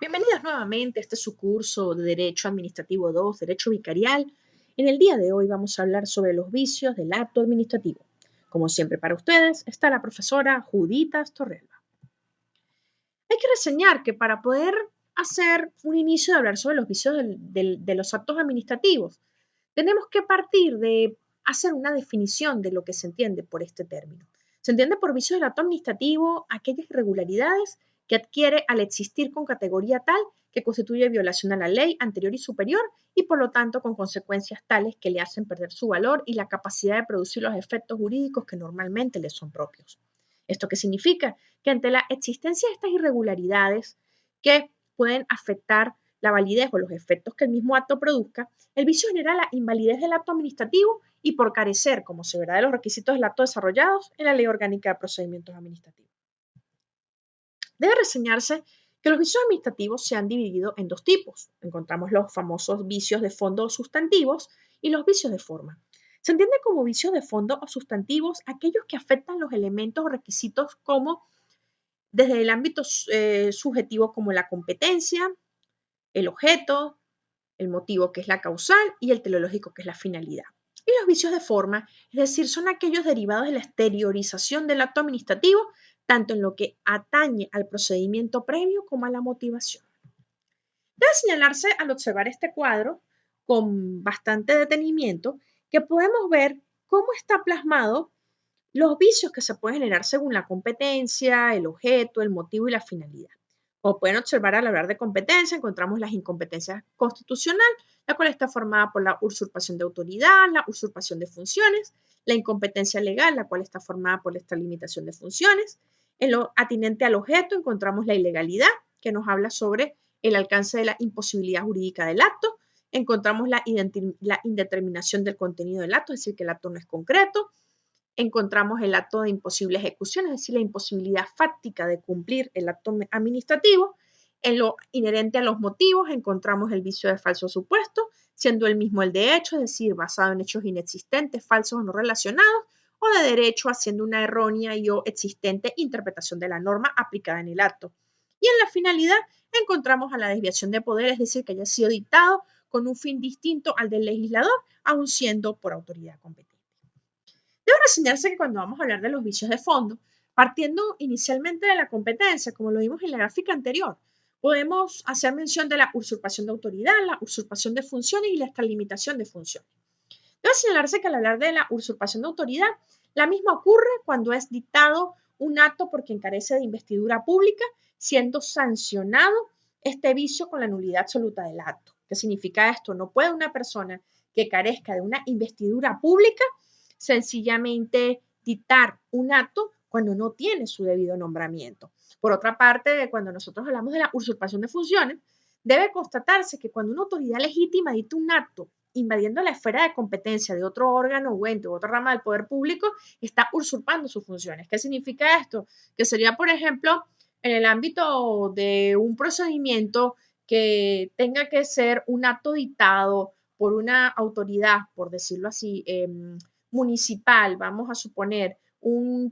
Bienvenidos nuevamente a este su curso de Derecho Administrativo 2, Derecho Vicarial. En el día de hoy vamos a hablar sobre los vicios del acto administrativo. Como siempre para ustedes está la profesora Judita Torrealba. Hay que reseñar que para poder hacer un inicio de hablar sobre los vicios de los actos administrativos, tenemos que partir de hacer una definición de lo que se entiende por este término. Se entiende por vicio del acto administrativo aquellas irregularidades que adquiere al existir con categoría tal que constituye violación a la ley anterior y superior y por lo tanto con consecuencias tales que le hacen perder su valor y la capacidad de producir los efectos jurídicos que normalmente le son propios. ¿Esto qué significa? Que ante la existencia de estas irregularidades que pueden afectar la validez o los efectos que el mismo acto produzca, el vicio genera la invalidez del acto administrativo y por carecer, como se verá de los requisitos del acto desarrollados en la Ley Orgánica de Procedimientos Administrativos. Debe reseñarse que los vicios administrativos se han dividido en dos tipos. Encontramos los famosos vicios de fondo o sustantivos y los vicios de forma. Se entiende como vicios de fondo o sustantivos aquellos que afectan los elementos o requisitos como desde el ámbito subjetivo como la competencia, el objeto, el motivo que es la causal y el teleológico que es la finalidad. Y los vicios de forma, es decir, son aquellos derivados de la exteriorización del acto administrativo, tanto en lo que atañe al procedimiento previo como a la motivación. Debe señalarse al observar este cuadro con bastante detenimiento que podemos ver cómo está plasmado los vicios que se pueden generar según la competencia, el objeto, el motivo y la finalidad. Como pueden observar al hablar de competencia, encontramos las incompetencias constitucional, la cual está formada por la usurpación de autoridad, la usurpación de funciones, la incompetencia legal, la cual está formada por la extralimitación de funciones. En lo atinente al objeto encontramos la ilegalidad, que nos habla sobre el alcance de la imposibilidad jurídica del acto. Encontramos la indeterminación del contenido del acto, es decir, que el acto no es concreto. Encontramos el acto de imposible ejecución, es decir, la imposibilidad fáctica de cumplir el acto administrativo. En lo inherente a los motivos encontramos el vicio de falso supuesto, siendo el mismo el de hecho, es decir, basado en hechos inexistentes, falsos o no relacionados, o de derecho, haciendo una errónea y o existente interpretación de la norma aplicada en el acto. Y en la finalidad encontramos a la desviación de poder, es decir, que haya sido dictado con un fin distinto al del legislador, aun siendo por autoridad competente. Debe reseñarse que cuando vamos a hablar de los vicios de fondo, partiendo inicialmente de la competencia, como lo vimos en la gráfica anterior, podemos hacer mención de la usurpación de autoridad, la usurpación de funciones y la extralimitación de funciones. Debe señalarse que al hablar de la usurpación de autoridad, la misma ocurre cuando es dictado un acto por quien carece de investidura pública, siendo sancionado este vicio con la nulidad absoluta del acto. ¿Qué significa esto? No puede una persona que carezca de una investidura pública sencillamente dictar un acto cuando no tiene su debido nombramiento. Por otra parte, cuando nosotros hablamos de la usurpación de funciones, debe constatarse que cuando una autoridad legítima dicta un acto invadiendo la esfera de competencia de otro órgano o ente u otra rama del poder público, está usurpando sus funciones. ¿Qué significa esto? Que sería, por ejemplo, en el ámbito de un procedimiento que tenga que ser un acto dictado por una autoridad, por decirlo así, municipal, vamos a suponer, un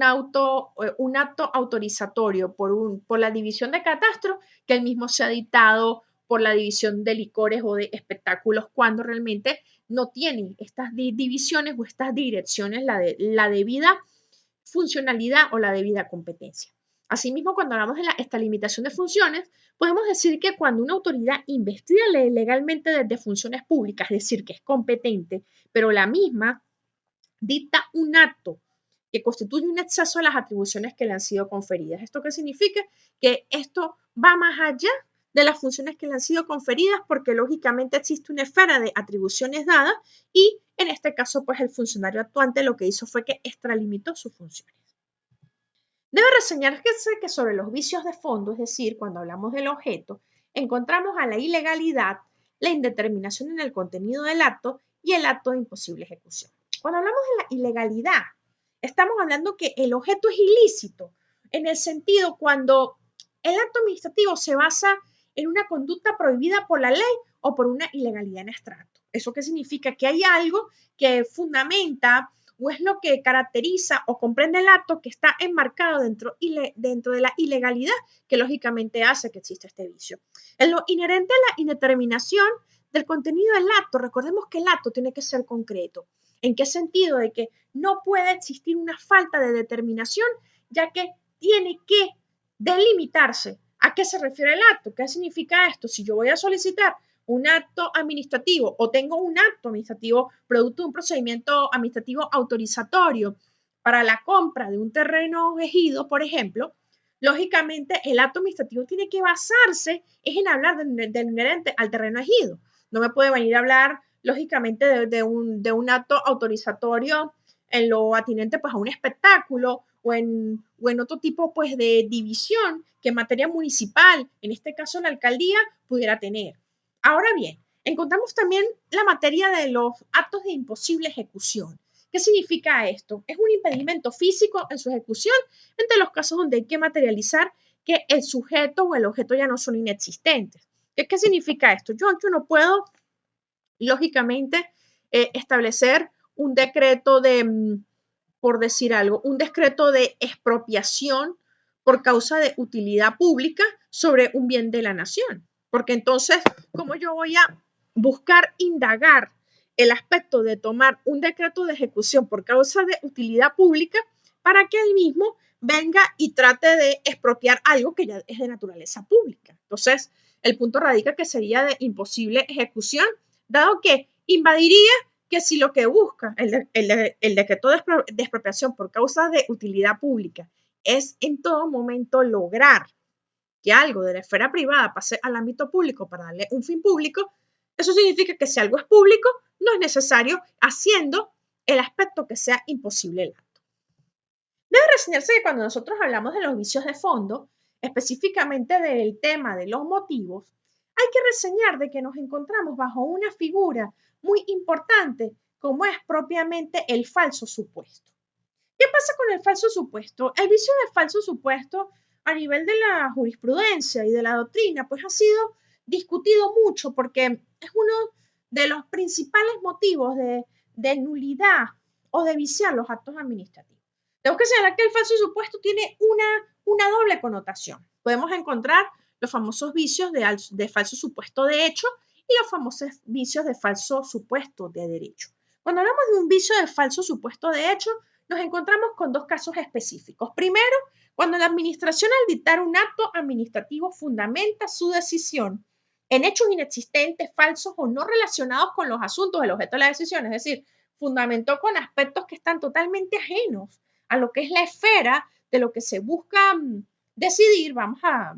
acto autorizatorio por la división de catastro, que el mismo sea dictado por la división de licores o de espectáculos cuando realmente no tienen estas divisiones o estas direcciones la debida funcionalidad o la debida competencia. Asimismo, cuando hablamos de esta limitación de funciones, podemos decir que cuando una autoridad investiga legalmente desde funciones públicas, es decir, que es competente, pero la misma dicta un acto que constituye un exceso de las atribuciones que le han sido conferidas. ¿Esto qué significa? Que esto va más allá de las funciones que le han sido conferidas porque lógicamente existe una esfera de atribuciones dadas y en este caso pues el funcionario actuante lo que hizo fue que extralimitó sus funciones. Debe reseñarse que sobre los vicios de fondo, es decir, cuando hablamos del objeto, encontramos a la ilegalidad, la indeterminación en el contenido del acto y el acto de imposible ejecución. Cuando hablamos de la ilegalidad, estamos hablando que el objeto es ilícito, en el sentido cuando el acto administrativo se basa en una conducta prohibida por la ley o por una ilegalidad en abstracto. ¿Eso qué significa? Que hay algo que fundamenta o es lo que caracteriza o comprende el acto que está enmarcado dentro de la ilegalidad que lógicamente hace que exista este vicio. En lo inherente a la indeterminación del contenido del acto, recordemos que el acto tiene que ser concreto. ¿En qué sentido? De que no puede existir una falta de determinación, ya que tiene que delimitarse. ¿A qué se refiere el acto? ¿Qué significa esto? Si yo voy a solicitar un acto administrativo o tengo un acto administrativo producto de un procedimiento administrativo autorizatorio para la compra de un terreno ejido, por ejemplo, lógicamente el acto administrativo tiene que basarse en hablar del inherente al terreno ejido. No me puede venir a hablar, lógicamente, de un acto autorizatorio en lo atinente pues, a un espectáculo o en otro tipo pues, de división que en materia municipal, en este caso la alcaldía, pudiera tener. Ahora bien, encontramos también la materia de los actos de imposible ejecución. ¿Qué significa esto? Es un impedimento físico en su ejecución entre los casos donde hay que materializar que el sujeto o el objeto ya no son inexistentes. ¿Qué significa esto? Yo no puedo, lógicamente, establecer un decreto de, por decir algo, un decreto de expropiación por causa de utilidad pública sobre un bien de la nación. Porque entonces, ¿cómo yo voy a buscar indagar el aspecto de tomar un decreto de ejecución por causa de utilidad pública para que él mismo venga y trate de expropiar algo que ya es de naturaleza pública? Entonces, el punto radica que sería de imposible ejecución, dado que invadiría que si lo que busca el decreto de expropiación por causa de utilidad pública es en todo momento lograr que algo de la esfera privada pase al ámbito público para darle un fin público, eso significa que si algo es público, no es necesario haciendo el aspecto que sea imposible el acto. Debe reseñarse que cuando nosotros hablamos de los vicios de fondo, específicamente del tema de los motivos, hay que reseñar de que nos encontramos bajo una figura muy importante como es propiamente el falso supuesto. ¿Qué pasa con el falso supuesto? El vicio de falso supuesto a nivel de la jurisprudencia y de la doctrina, pues ha sido discutido mucho porque es uno de los principales motivos de nulidad o de viciar los actos administrativos. Tengo que señalar que el falso supuesto tiene una doble connotación. Podemos encontrar los famosos vicios de falso supuesto de hecho y los famosos vicios de falso supuesto de derecho. Cuando hablamos de un vicio de falso supuesto de hecho, nos encontramos con dos casos específicos. Primero, cuando la administración al dictar un acto administrativo fundamenta su decisión en hechos inexistentes, falsos o no relacionados con los asuntos del objeto de la decisión, es decir, fundamentó con aspectos que están totalmente ajenos a lo que es la esfera de lo que se busca decidir, vamos a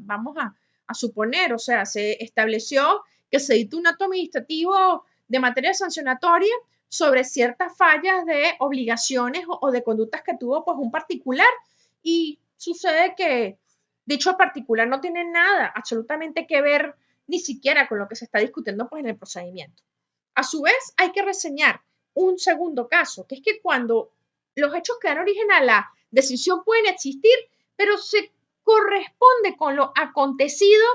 suponer, o sea, se estableció que se dictó un acto administrativo de materia sancionatoria sobre ciertas fallas de obligaciones o de conductas que tuvo pues un particular y sucede que dicho particular no tiene nada absolutamente que ver ni siquiera con lo que se está discutiendo pues en el procedimiento. A su vez hay que reseñar un segundo caso, que es que cuando los hechos que dan origen a la decisión pueden existir, pero se corresponde con lo acontecido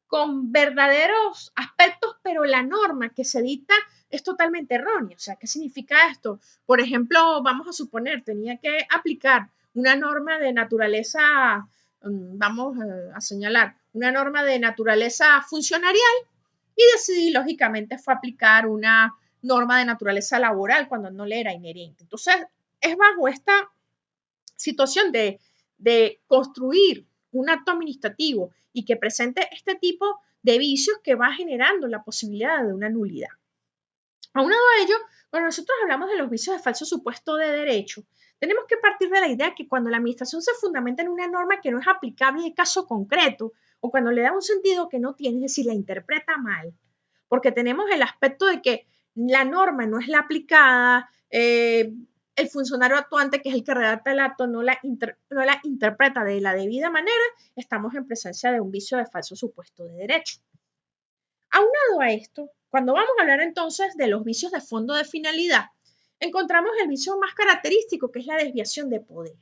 con verdaderos aspectos, pero la norma que se dicta es totalmente errónea. O sea, ¿qué significa esto? Por ejemplo, vamos a suponer, tenía que aplicar una norma de naturaleza, vamos a señalar, una norma de naturaleza funcionarial y decidí, lógicamente, fue aplicar una norma de naturaleza laboral cuando no le era inherente. Entonces, es bajo esta situación de construir un acto administrativo y que presente este tipo de vicios que va generando la posibilidad de una nulidad. Aunado a ello, cuando nosotros hablamos de los vicios de falso supuesto de derecho, tenemos que partir de la idea que cuando la administración se fundamenta en una norma que no es aplicable en caso concreto o cuando le da un sentido que no tiene, es decir, la interpreta mal, porque tenemos el aspecto de que la norma no es la aplicada, el funcionario actuante, que es el que redacta el acto, no la interpreta de la debida manera, estamos en presencia de un vicio de falso supuesto de derecho. Aunado a esto, cuando vamos a hablar entonces de los vicios de fondo de finalidad, encontramos el vicio más característico, que es la desviación de poder.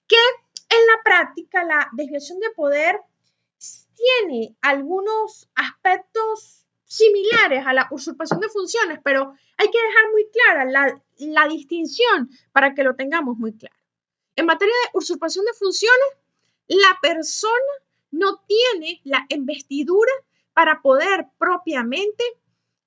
Que en la práctica la desviación de poder tiene algunos aspectos similares a la usurpación de funciones, pero hay que dejar muy clara la distinción para que lo tengamos muy claro. En materia de usurpación de funciones, la persona no tiene la investidura para poder propiamente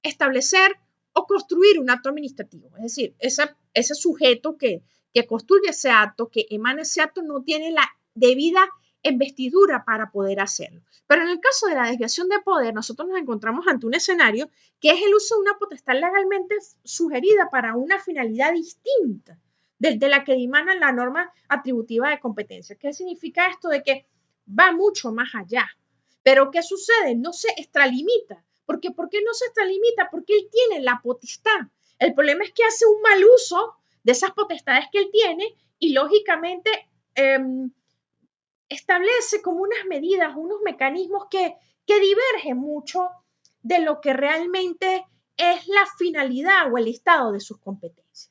establecer o construir un acto administrativo. Es decir, ese sujeto que construye ese acto, que emana ese acto, no tiene la debida investidura para poder hacerlo. Pero en el caso de la desviación de poder, nosotros nos encontramos ante un escenario que es el uso de una potestad legalmente sugerida para una finalidad distinta de la que dimana la norma atributiva de competencia. ¿Qué significa esto? De que va mucho más allá. Pero ¿qué sucede? No se extralimita. ¿Por qué no se extralimita? Porque él tiene la potestad. El problema es que hace un mal uso de esas potestades que él tiene y lógicamente establece como unas medidas, unos mecanismos que divergen mucho de lo que realmente es la finalidad o el estado de sus competencias.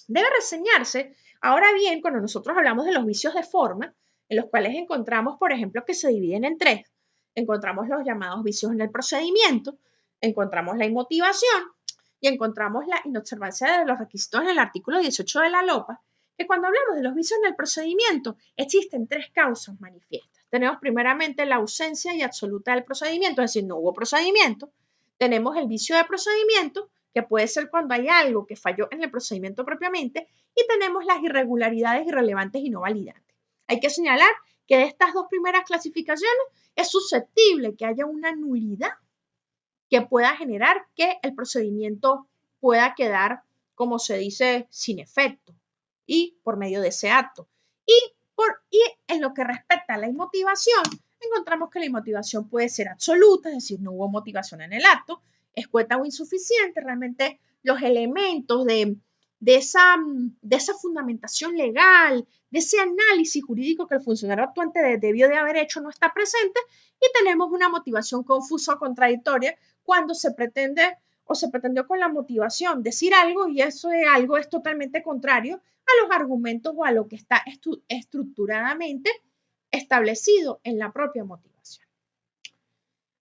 Debe reseñarse, ahora bien, cuando nosotros hablamos de los vicios de forma, en los cuales encontramos, por ejemplo, que se dividen en tres. Encontramos los llamados vicios en el procedimiento, encontramos la inmotivación y encontramos la inobservancia de los requisitos en el artículo 18 de la LOPA, que cuando hablamos de los vicios en el procedimiento, existen tres causas manifiestas. Tenemos primeramente la ausencia y absoluta del procedimiento, es decir, no hubo procedimiento. Tenemos el vicio de procedimiento, que puede ser cuando hay algo que falló en el procedimiento propiamente, y tenemos las irregularidades irrelevantes y no validantes. Hay que señalar que de estas dos primeras clasificaciones es susceptible que haya una nulidad que pueda generar que el procedimiento pueda quedar, como se dice, sin efecto y por medio de ese acto. Y en lo que respecta a la inmotivación, encontramos que la inmotivación puede ser absoluta, es decir, no hubo motivación en el acto, escueta o insuficiente, realmente los elementos de esa fundamentación legal, de ese análisis jurídico que el funcionario actuante debió de haber hecho no está presente, y tenemos una motivación confusa o contradictoria cuando se pretende o se pretendió con la motivación decir algo y eso de algo es totalmente contrario a los argumentos o a lo que está estructuradamente establecido en la propia motivación.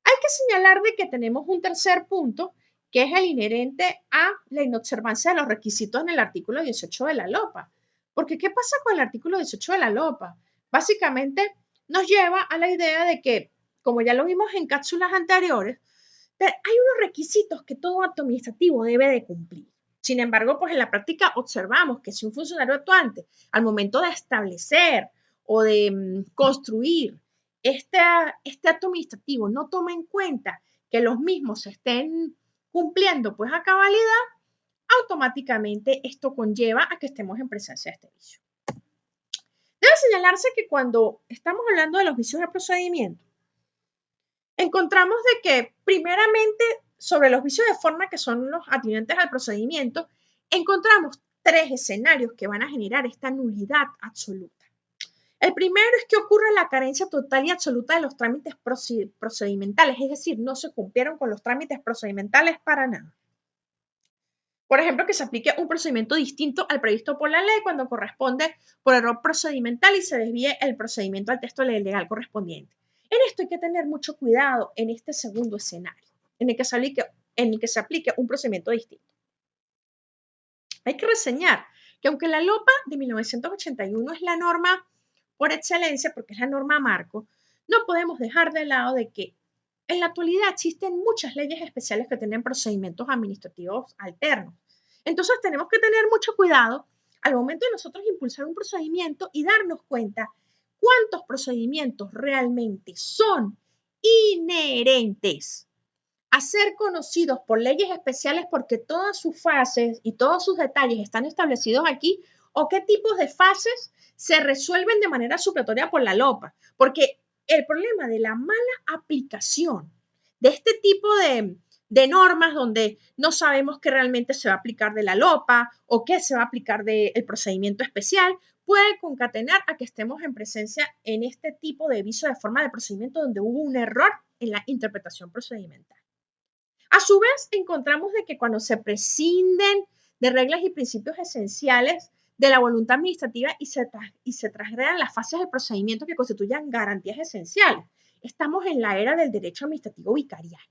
Hay que señalar de que tenemos un tercer punto que es el inherente a la inobservancia de los requisitos en el artículo 18 de la LOPA. Porque ¿qué pasa con el artículo 18 de la LOPA? Básicamente nos lleva a la idea de que, como ya lo vimos en cápsulas anteriores, hay unos requisitos que todo acto administrativo debe de cumplir. Sin embargo, pues en la práctica observamos que si un funcionario actuante, al momento de establecer o de construir este acto administrativo, no toma en cuenta que los mismos se estén cumpliendo pues a cabalidad, automáticamente esto conlleva a que estemos en presencia de este vicio. Debe señalarse que cuando estamos hablando de los vicios de procedimiento, encontramos de que primeramente sobre los vicios de forma que son los atinentes al procedimiento, encontramos tres escenarios que van a generar esta nulidad absoluta. El primero es que ocurre la carencia total y absoluta de los trámites procedimentales, es decir, no se cumplieron con los trámites procedimentales para nada. Por ejemplo, que se aplique un procedimiento distinto al previsto por la ley cuando corresponde por error procedimental y se desvíe el procedimiento al texto legal correspondiente. En esto hay que tener mucho cuidado en este segundo escenario, en el que se aplique un procedimiento distinto. Hay que reseñar que aunque la LOPA de 1981 es la norma por excelencia, porque es la norma marco, no podemos dejar de lado de que en la actualidad existen muchas leyes especiales que tienen procedimientos administrativos alternos. Entonces tenemos que tener mucho cuidado al momento de nosotros impulsar un procedimiento y darnos cuenta cuántos procedimientos realmente son inherentes a ser conocidos por leyes especiales porque todas sus fases y todos sus detalles están establecidos aquí, o qué tipos de fases se resuelven de manera supletoria por la LOPA. Porque el problema de la mala aplicación de este tipo de normas donde no sabemos qué realmente se va a aplicar de la LOPA o qué se va a aplicar del procedimiento especial, puede concatenar a que estemos en presencia en este tipo de vicio de forma de procedimiento donde hubo un error en la interpretación procedimental. A su vez, encontramos de que cuando se prescinden de reglas y principios esenciales de la voluntad administrativa y se transgredan las fases del procedimiento que constituyan garantías esenciales, estamos en la era del derecho administrativo vicarial.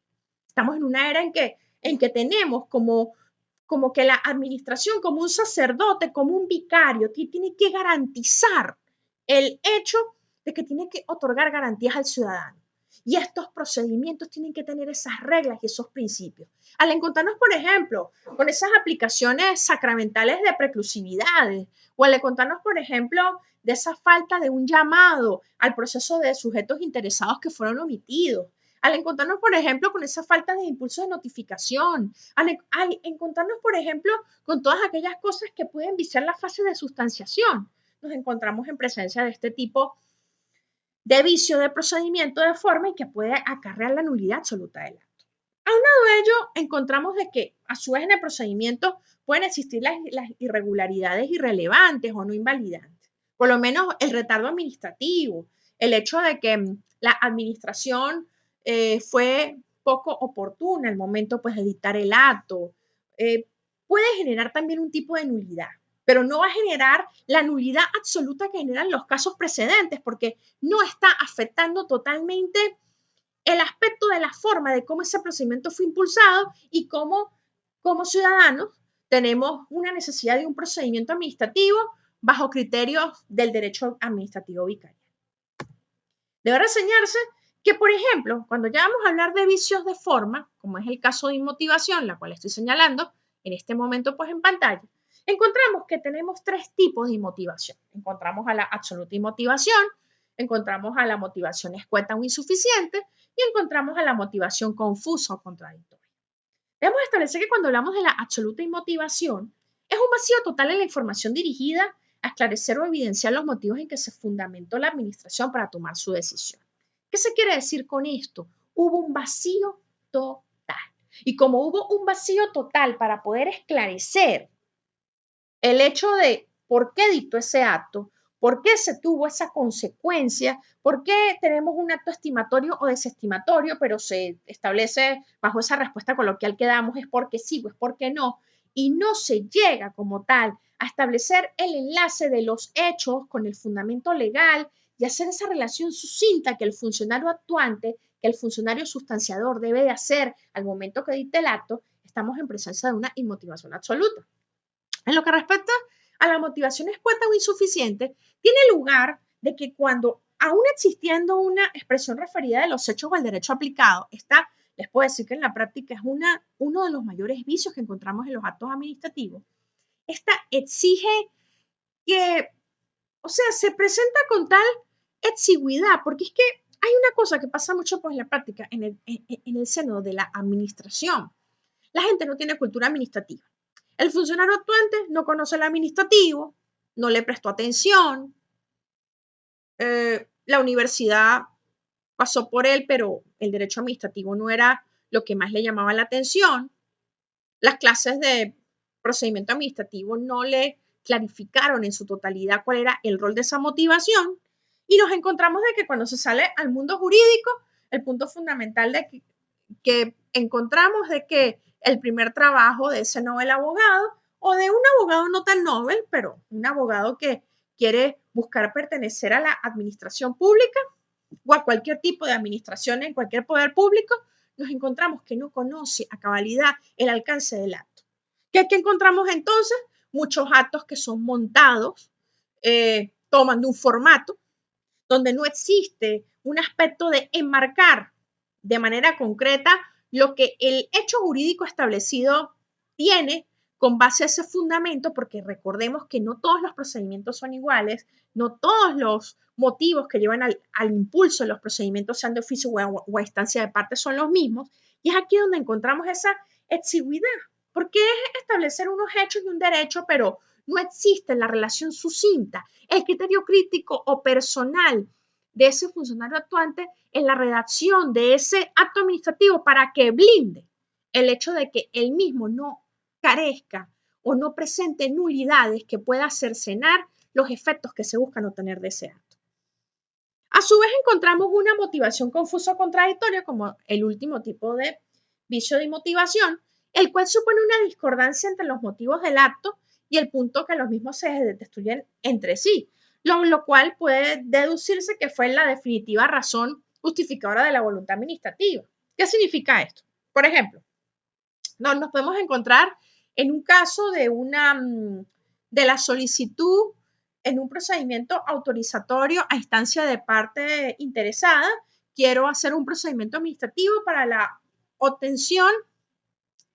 Estamos en una era en que tenemos como que la administración, como un sacerdote, como un vicario, que tiene que garantizar el hecho de que tiene que otorgar garantías al ciudadano. Y estos procedimientos tienen que tener esas reglas y esos principios. Al encontrarnos, por ejemplo, con esas aplicaciones sacramentales de preclusividades, o al encontrarnos, por ejemplo, de esa falta de un llamado al proceso de sujetos interesados que fueron omitidos, al encontrarnos, por ejemplo, con esa falta de impulso de notificación, al encontrarnos, por ejemplo, con todas aquellas cosas que pueden viciar la fase de sustanciación, nos encontramos en presencia de este tipo de vicio de procedimiento de forma y que puede acarrear la nulidad absoluta del acto. Aunado a ello, encontramos de que a su vez en el procedimiento pueden existir las irregularidades irrelevantes o no invalidantes, por lo menos el retardo administrativo, el hecho de que la administración fue poco oportuna al momento pues, de dictar el acto, puede generar también un tipo de nulidad, pero no va a generar la nulidad absoluta que generan los casos precedentes, porque no está afectando totalmente el aspecto de la forma de cómo ese procedimiento fue impulsado y cómo, como ciudadanos, tenemos una necesidad de un procedimiento administrativo bajo criterios del derecho administrativo vicario. Debe reseñarse que, por ejemplo, cuando ya vamos a hablar de vicios de forma, como es el caso de inmotivación, la cual estoy señalando en este momento pues en pantalla, encontramos que tenemos tres tipos de inmotivación. Encontramos a la absoluta inmotivación, encontramos a la motivación escueta o insuficiente y encontramos a la motivación confusa o contradictoria. Debemos establecer que cuando hablamos de la absoluta inmotivación, es un vacío total en la información dirigida a esclarecer o evidenciar los motivos en que se fundamentó la administración para tomar su decisión. ¿Qué se quiere decir con esto? Hubo un vacío total. Y como hubo un vacío total para poder esclarecer el hecho de por qué dictó ese acto, por qué se tuvo esa consecuencia, por qué tenemos un acto estimatorio o desestimatorio, pero se establece bajo esa respuesta coloquial que damos es porque sí o es porque no, y no se llega como tal a establecer el enlace de los hechos con el fundamento legal y hacer esa relación sucinta que el funcionario actuante, que el funcionario sustanciador debe de hacer al momento que dicte el acto, estamos en presencia de una inmotivación absoluta. En lo que respecta a la motivación escueta o insuficiente, tiene lugar de que cuando, aún existiendo una expresión referida de los hechos o al derecho aplicado, esta, les puedo decir que en la práctica es uno de los mayores vicios que encontramos en los actos administrativos, esta exige que, o sea, se presenta con tal exigüidad, porque es que hay una cosa que pasa mucho pues, en la práctica, en el seno de la administración. La gente no tiene cultura administrativa. El funcionario actuante no conoce el administrativo, no le prestó atención, la universidad pasó por él, pero el derecho administrativo no era lo que más le llamaba la atención. Las clases de procedimiento administrativo no le clarificaron en su totalidad cuál era el rol de esa motivación y nos encontramos de que cuando se sale al mundo jurídico, el punto fundamental de que encontramos de que el primer trabajo de ese novel abogado o de un abogado no tan novel, pero un abogado que quiere buscar pertenecer a la administración pública o a cualquier tipo de administración en cualquier poder público, nos encontramos que no conoce a cabalidad el alcance del acto. ¿Qué encontramos entonces? Muchos actos que son montados, toman de un formato donde no existe un aspecto de enmarcar de manera concreta lo que el hecho jurídico establecido tiene con base a ese fundamento, porque recordemos que no todos los procedimientos son iguales, no todos los motivos que llevan al impulso de los procedimientos, sean de oficio o a instancia de parte, son los mismos, y es aquí donde encontramos esa exigüidad, porque es establecer unos hechos y un derecho, pero no existe la relación sucinta, el criterio crítico o personal de ese funcionario actuante en la redacción de ese acto administrativo para que blinde el hecho de que él mismo no carezca o no presente nulidades que pueda cercenar los efectos que se buscan obtener de ese acto. A su vez encontramos una motivación confusa o contradictoria como el último tipo de vicio de motivación, el cual supone una discordancia entre los motivos del acto y el punto que los mismos se destruyen entre sí, lo cual puede deducirse que fue la definitiva razón justificadora de la voluntad administrativa. ¿Qué significa esto? Por ejemplo, nos podemos encontrar en un caso de la solicitud en un procedimiento autorizatorio a instancia de parte interesada. Quiero hacer un procedimiento administrativo para la obtención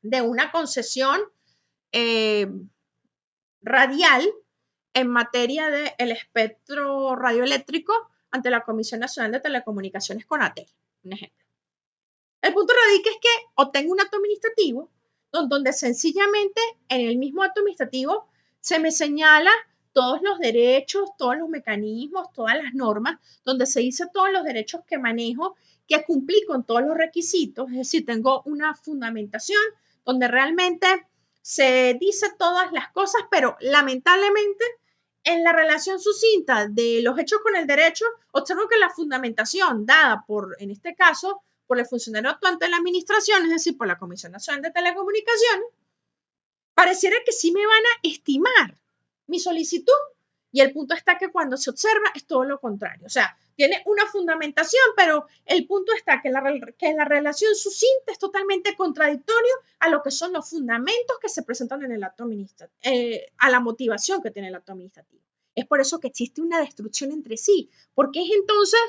de una concesión radial en materia del espectro radioeléctrico ante la Comisión Nacional de Telecomunicaciones, CONATEL, un ejemplo. El punto radica es que obtengo un acto administrativo donde sencillamente en el mismo acto administrativo se me señala todos los derechos, todos los mecanismos, todas las normas, donde se dice todos los derechos que manejo, que cumplí con todos los requisitos, es decir, tengo una fundamentación donde realmente se dice todas las cosas, pero lamentablemente en la relación sucinta de los hechos con el derecho, observo que la fundamentación dada por, en este caso, por el funcionario actuante de la administración, es decir, por la Comisión Nacional de Telecomunicaciones, pareciera que sí me van a estimar mi solicitud. Y el punto está que cuando se observa es todo lo contrario. O sea, tiene una fundamentación, pero el punto está que la relación sucinta es totalmente contradictorio a lo que son los fundamentos que se presentan en el acto administrativo, a la motivación que tiene el acto administrativo. Es por eso que existe una destrucción entre sí, porque es entonces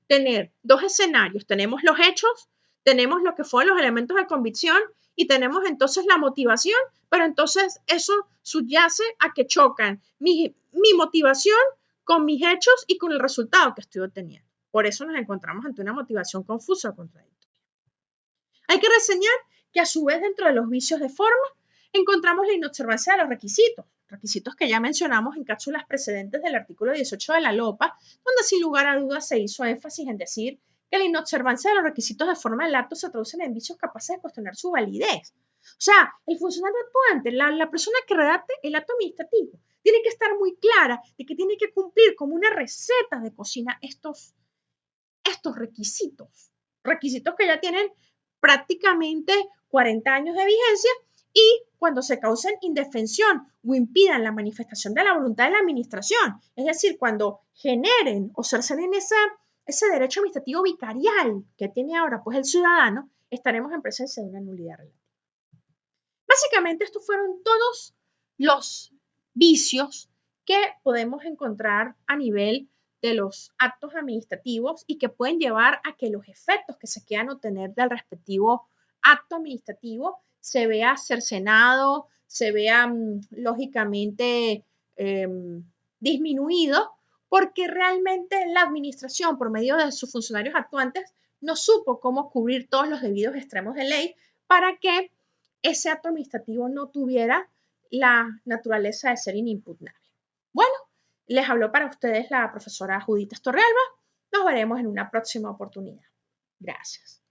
tener dos escenarios. Tenemos los hechos, tenemos lo que fueron los elementos de convicción y tenemos entonces la motivación, pero entonces eso subyace a que chocan mi motivación con mis hechos y con el resultado que estoy obteniendo. Por eso nos encontramos ante una motivación confusa o contradictoria. Hay que reseñar que a su vez dentro de los vicios de forma encontramos la inobservancia de los requisitos que ya mencionamos en cápsulas precedentes del artículo 18 de la LOPA, donde sin lugar a dudas se hizo énfasis en decir que la inobservancia de los requisitos de forma del acto se traducen en vicios capaces de cuestionar su validez. O sea, el funcionario actuante, la persona que redacte el acto administrativo, tiene que estar muy clara de que tiene que cumplir como una receta de cocina estos requisitos. Requisitos que ya tienen prácticamente 40 años de vigencia y cuando se causen indefensión o impidan la manifestación de la voluntad de la administración, es decir, cuando generen o cercenen ese derecho administrativo vicarial que tiene ahora pues el ciudadano, estaremos en presencia de una nulidad relativa. Básicamente estos fueron todos los vicios que podemos encontrar a nivel de los actos administrativos y que pueden llevar a que los efectos que se quieran obtener del respectivo acto administrativo se vea cercenado, se vea lógicamente disminuido, porque realmente la administración, por medio de sus funcionarios actuantes, no supo cómo cubrir todos los debidos extremos de ley para que ese acto administrativo no tuviera la naturaleza de ser inimpugnable. Bueno, les habló para ustedes la profesora Judith Torrealba. Nos veremos en una próxima oportunidad. Gracias.